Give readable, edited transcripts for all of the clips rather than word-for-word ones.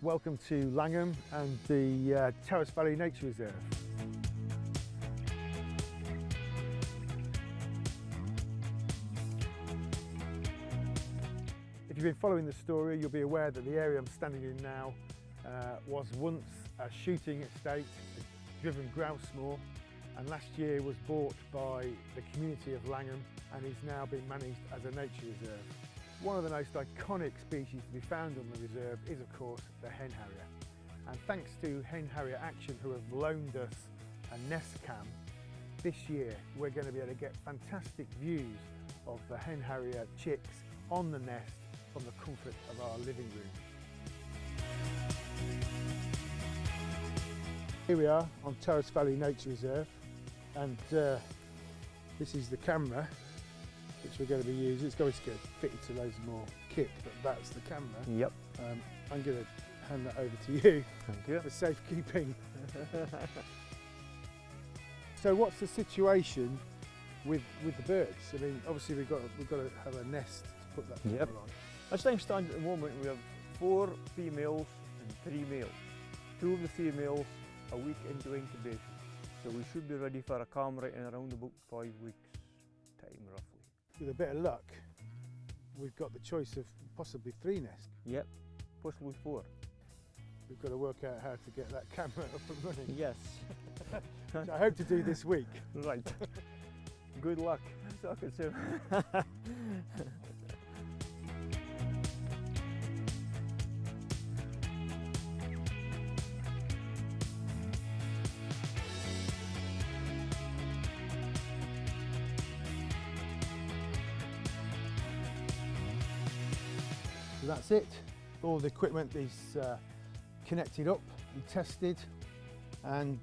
Welcome to Langham and the Terrace Valley Nature Reserve. If you've been following the story, you'll be aware that the area I'm standing in now was once a shooting estate, a driven grouse moor, and last year was bought by the community of Langham and is now being managed as a nature reserve. One of the most iconic species to be found on the reserve is of course the Hen Harrier. And thanks to Hen Harrier Action, who have loaned us a nest cam, this year we're going to be able to get fantastic views of the Hen Harrier chicks on the nest from the comfort of our living room. Here we are on Terrace Valley Nature Reserve, and this is the camera which we're going to be using. It's going to get fitted to loads more kit, but that's the camera. Yep. I'm going to hand that over to you. Thank you. For safekeeping. So what's the situation with the birds? I mean, obviously we've got to have a nest to put that Yep. on. As things stand at the moment, we have 4 females and 3 males. 2 of the females a week into incubation. So we should be ready for a camera in around about 5 weeks time roughly. With a bit of luck, we've got the choice of possibly 3 nests. Yep, possibly 4. We've got to work out how to get that camera up and running. Yes. Which I hope to do this week. Right. Good luck. Talk it soon. So that's it. All the equipment is connected up and tested, and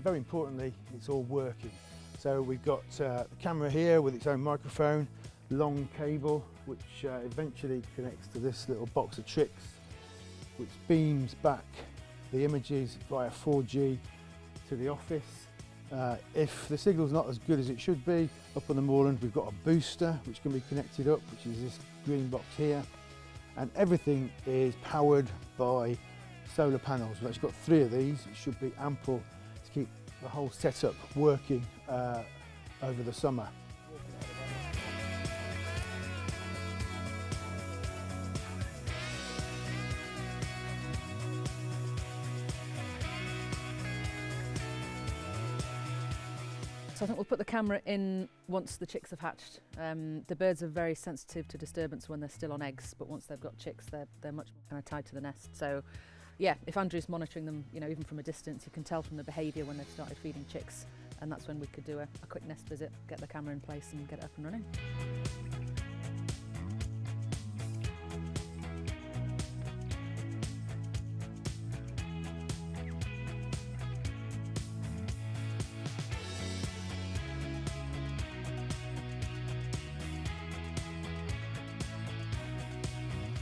very importantly, it's all working. So we've got the camera here with its own microphone, long cable, which eventually connects to this little box of tricks, which beams back the images via 4G to the office. If the signal's not as good as it should be, up on the moorland we've got a booster which can be connected up, which is this green box here. And everything is powered by solar panels. We've actually got 3 of these. It should be ample to keep the whole setup working over the summer. So I think we'll put the camera in once the chicks have hatched. The birds are very sensitive to disturbance when they're still on eggs, but once they've got chicks, they're much more kind of tied to the nest. So yeah, if Andrew's monitoring them, you know, even from a distance, you can tell from the behaviour when they've started feeding chicks, and that's when we could do a quick nest visit, get the camera in place and get it up and running.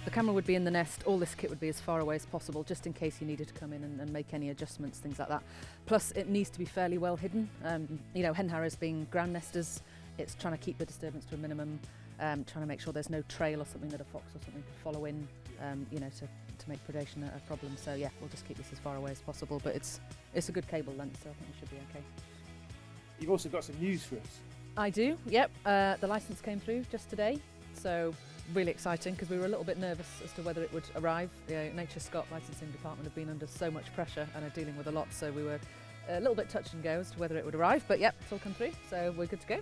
The camera would be in the nest, all this kit would be as far away as possible, just in case you needed to come in and make any adjustments, things like that. Plus it needs to be fairly well hidden. You know, hen harriers being ground nesters, it's trying to keep the disturbance to a minimum, trying to make sure there's no trail or something that a fox or something could follow in, you know, to make predation a problem. So yeah, we'll just keep this as far away as possible, but it's a good cable length, so I think we should be okay. You've also got some news for us. I do, yep. The licence came through just today, so really exciting because we were a little bit nervous as to whether it would arrive. The Nature Scott licensing department have been under so much pressure and are dealing with a lot, so we were a little bit touch and go as to whether it would arrive, but yep, it's all come through, so we're good to go.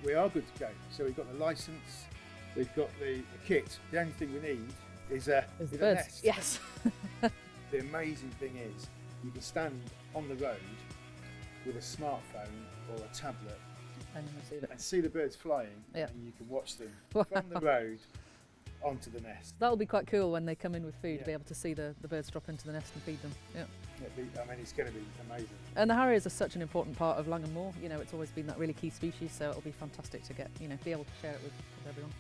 We are good to go. So we've got the licence, we've got the kit. The only thing we need is a birds. nest. Yes. The amazing thing is you can stand on the road with a smartphone or a tablet and see the birds flying, yeah. And you can watch them from the road onto the nest. That'll be quite cool when they come in with food, Yeah. to be able to see the birds drop into the nest and feed them. Yeah. I mean, it's going to be amazing. And the harriers are such an important part of Langham Moor. You know, it's always been that really key species, so it'll be fantastic to get, you know, be able to share it with everyone.